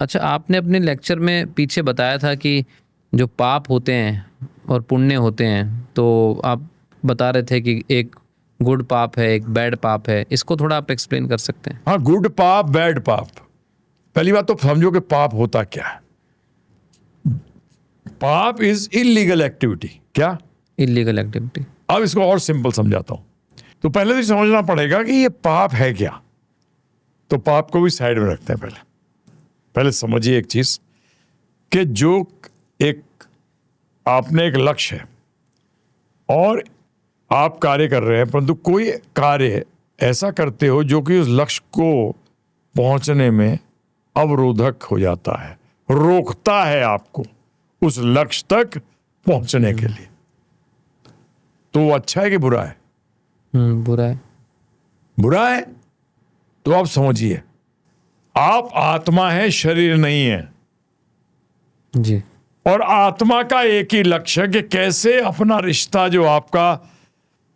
अच्छा, आपने अपने लेक्चर में पीछे बताया था कि जो पाप होते हैं और पुण्य होते हैं, तो आप बता रहे थे कि एक गुड पाप है, एक बैड पाप है। इसको थोड़ा आप एक्सप्लेन कर सकते हैं? हाँ, गुड पाप बैड पाप। पहली बात तो समझो कि पाप होता क्या है। पाप इज इलीगल एक्टिविटी। क्या? Illegal activity. अब इसको और सिंपल समझाता हूं। तो पहले तो समझना पड़ेगा कि ये पाप है क्या। तो पाप को भी साइड में रखते हैं। पहले समझिए एक चीज कि जो एक आपने एक लक्ष्य है और आप कार्य कर रहे हैं, परंतु कोई कार्य ऐसा करते हो जो कि उस लक्ष्य को पहुंचने में अवरोधक हो जाता है, रोकता है आपको उस लक्ष्य तक पहुंचने के लिए, तो वो अच्छा है कि बुरा है? बुरा है। बुरा है। तो आप समझिए, आप आत्मा है, शरीर नहीं है। जी। और आत्मा का एक ही लक्ष्य है कि कैसे अपना रिश्ता जो आपका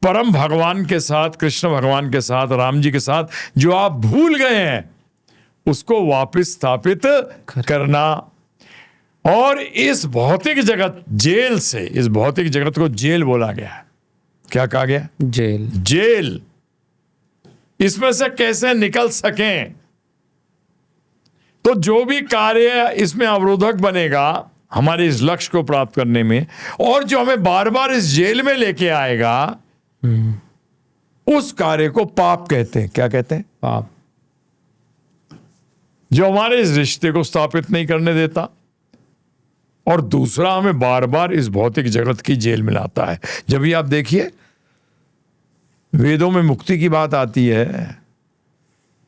परम भगवान के साथ, कृष्ण भगवान के साथ, राम जी के साथ जो आप भूल गए हैं, उसको वापस स्थापित करना। और इस भौतिक जगत जेल से, इस भौतिक जगत को जेल बोला गया है। क्या कहा गया? जेल। जेल। इसमें से कैसे निकल सकें? तो जो भी कार्य इसमें अवरोधक बनेगा हमारे इस लक्ष्य को प्राप्त करने में, और जो हमें बार बार इस जेल में लेके आएगा, उस कार्य को पाप कहते हैं। क्या कहते हैं? पाप। जो हमारे इस रिश्ते को स्थापित नहीं करने देता, और दूसरा हमें बार बार इस भौतिक जगत की जेल में लाता है। जब भी आप देखिए, वेदों में मुक्ति की बात आती है,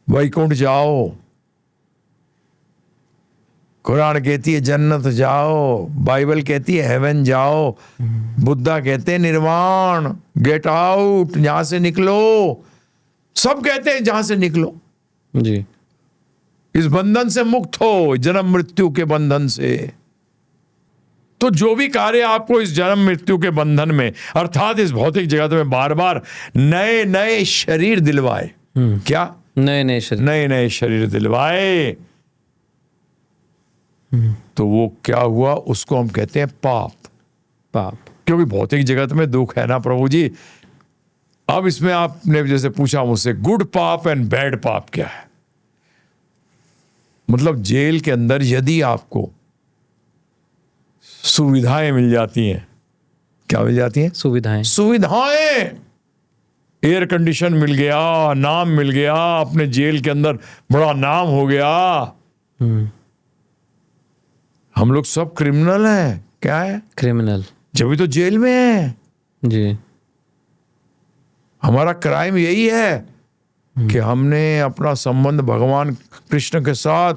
वैकुंठ जाओ, कुरान कहती है जन्नत जाओ, बाइबल कहती है हेवन जाओ, बुद्धा कहते हैं निर्वाण, गेट आउट, यहां से निकलो। सब कहते हैं जहां से निकलो, जी। इस बंधन से मुक्त हो, जन्म मृत्यु के बंधन से। तो जो भी कार्य आपको इस जन्म मृत्यु के बंधन में, अर्थात इस भौतिक जगत में बार बार नए नए शरीर दिलवाए, क्या? नए नए शरीर। नए नए शरीर दिलवाए, तो वो क्या हुआ? उसको हम कहते हैं पाप। पाप। क्योंकि भौतिक जगत में दुख है ना प्रभु जी। अब इसमें आपने जैसे पूछा मुझसे, गुड पाप एंड बैड पाप क्या है? मतलब जेल के अंदर यदि आपको सुविधाएं मिल जाती हैं, क्या मिल जाती हैं? सुविधाएं। सुविधाएं। एयर कंडीशन मिल गया, नाम मिल गया, अपने जेल के अंदर बड़ा नाम हो गया। हम लोग सब क्रिमिनल हैं। क्या है? क्रिमिनल। जब भी तो जेल में है। जी। हमारा क्राइम यही है कि हमने अपना संबंध भगवान कृष्ण के साथ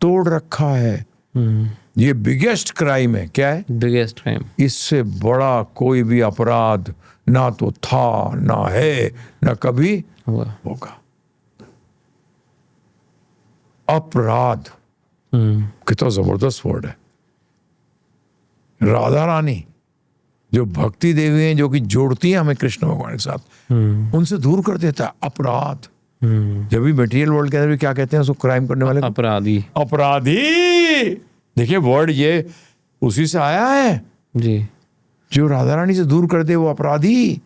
तोड़ रखा है। ये बिगेस्ट क्राइम है। क्या है? Biggest crime. इससे बड़ा कोई भी अपराध ना तो था, ना है, ना कभी होगा। अपराध कितना जबरदस्त वर्ड है। राधा रानी जो भक्ति देवी हैं, जो कि जोड़ती हैं हमें कृष्ण भगवान के साथ, उनसे दूर कर देता है अपराध। जब भी मटेरियल वर्ल्ड के अंदर भी क्या कहते हैं उसको? क्राइम करने वाले अपराधी। अपराधी। देखिए वर्ड ये उसी से आया है जी। जो राधा रानी से दूर कर दे वो अपराधी।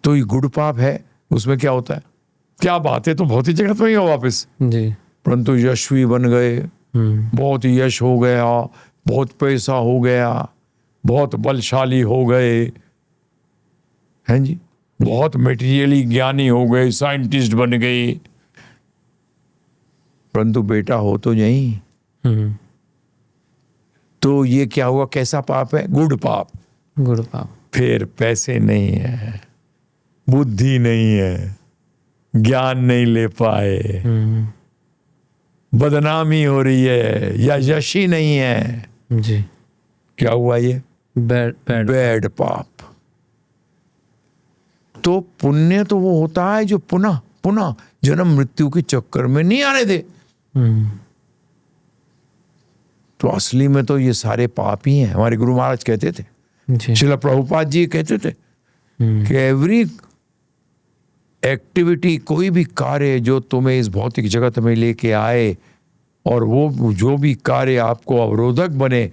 तो ये गुड पाप है। उसमें क्या होता है? क्या बातें तो भौतिक जगत में ही हो वापस जी। परंतु यशवी बन गए, बहुत यश हो गया, बहुत पैसा हो गया, बहुत बलशाली हो गए, हैं जी, बहुत मटेरियली ज्ञानी हो गए, साइंटिस्ट बन गए, परंतु बेटा हो तो नहीं। तो ये क्या हुआ? कैसा पाप है? गुड पाप। गुड पाप। फिर पैसे नहीं है, बुद्धि नहीं है, ज्ञान नहीं ले पाए, बदनामी हो रही है, या यश ही नहीं है। जी। क्या हुआ? ये बैड पाप। तो पुण्य तो वो होता है जो पुनः पुनः जन्म मृत्यु के चक्कर में नहीं आने दे। तो असली में तो ये सारे पाप ही हैं। हमारे गुरु महाराज कहते थे, श्रील प्रभुपाद जी कहते थे कि एवरी एक्टिविटी, कोई भी कार्य जो तुम्हें इस भौतिक जगत में लेके आए और वो जो भी कार्य आपको अवरोधक बने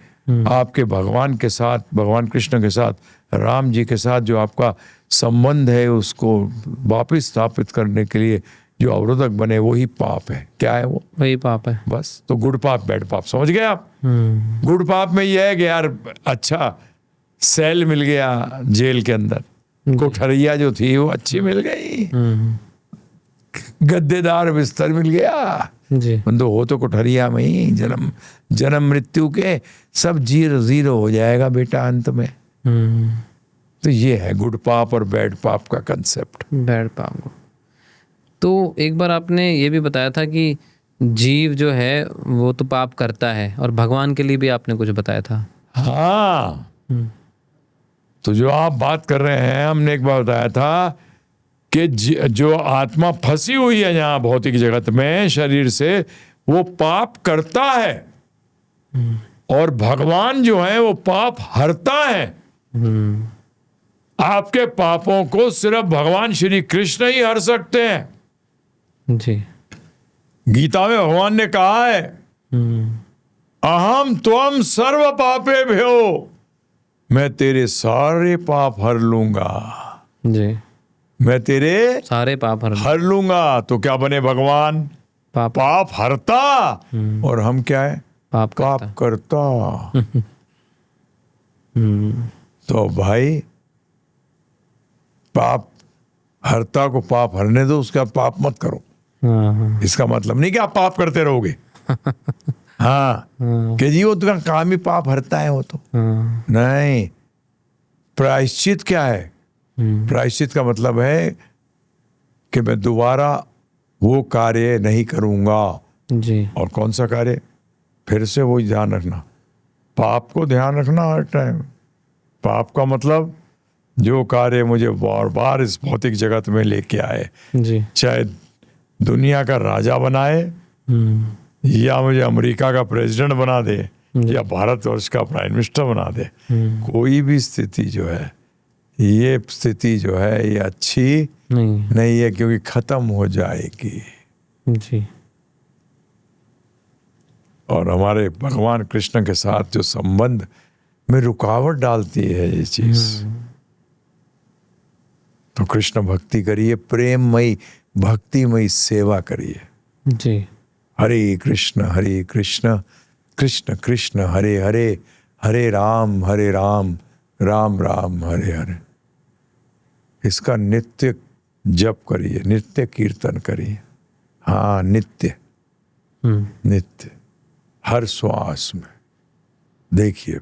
आपके भगवान के साथ, भगवान कृष्ण के साथ, राम जी के साथ जो आपका संबंध है उसको वापस स्थापित करने के लिए जो अवरोधक बने, वही पाप है। क्या है वो? वही पाप है। बस। तो गुड पाप बैड पाप, समझ गए आप? गुड पाप में यह है कि यार अच्छा सेल मिल गया जेल के अंदर, कोठरिया जो थी वो अच्छी मिल गई, गद्देदार बिस्तर मिल गया जी। बंदो, हो तो कोठरिया में ही, जन्म मृत्यु के सब जीरो हो जाएगा बेटा अंत में। तो ये है गुड पाप और बैड पाप का कंसेप्ट। बैड पाप को तो एक बार आपने ये भी बताया था कि जीव जो है वो तो पाप करता है, और भगवान के लिए भी आपने कुछ बताया था। हाँ, तो जो आप बात कर रहे हैं, हमने एक बार बताया था कि जो आत्मा फंसी हुई है यहाँ भौतिक जगत में शरीर से, वो पाप करता है, और भगवान जो है वो पाप हरता है। आपके पापों को सिर्फ भगवान श्री कृष्ण ही हर सकते हैं। जी। गीता में भगवान ने कहा है, अहम त्वम सर्व पापे भ्यो, मैं तेरे सारे पाप हर लूंगा। जी। मैं तेरे सारे पाप हर लूंगा। तो क्या बने भगवान? पाप हरता, और हम क्या है? पाप करता। तो भाई पाप हरता को पाप हरने दो, उसका पाप मत करो। इसका मतलब नहीं कि आप पाप करते रहोगे। हाँ, कि जी वो तो काम ही पाप हरता है, वो तो नहीं। प्रायश्चित क्या है? प्रायश्चित का मतलब है कि मैं दोबारा वो कार्य नहीं करूंगा। जी। और कौन सा कार्य? फिर से वो ध्यान रखना, पाप को ध्यान रखना हर टाइम। पाप का मतलब जो कार्य मुझे बार बार इस भौतिक जगत में लेके आए, जी। चाहे दुनिया का राजा बनाए, या मुझे अमेरिका का प्रेसिडेंट बना दे, या भारतवर्ष का प्राइम मिनिस्टर बना दे, कोई भी स्थिति जो है, ये स्थिति जो है ये अच्छी नहीं है, क्योंकि खत्म हो जाएगी। जी। और हमारे भगवान कृष्ण के साथ जो संबंध में रुकावट डालती है ये चीज। तो कृष्ण भक्ति करिए, प्रेममयी भक्तिमयी सेवा करिए। जी। हरे कृष्ण कृष्ण कृष्ण हरे हरे, हरे राम राम राम हरे हरे। इसका नित्य जप करिए, नित्य कीर्तन करिए। हाँ, नित्य नित्य, हर श्वास में देखिए।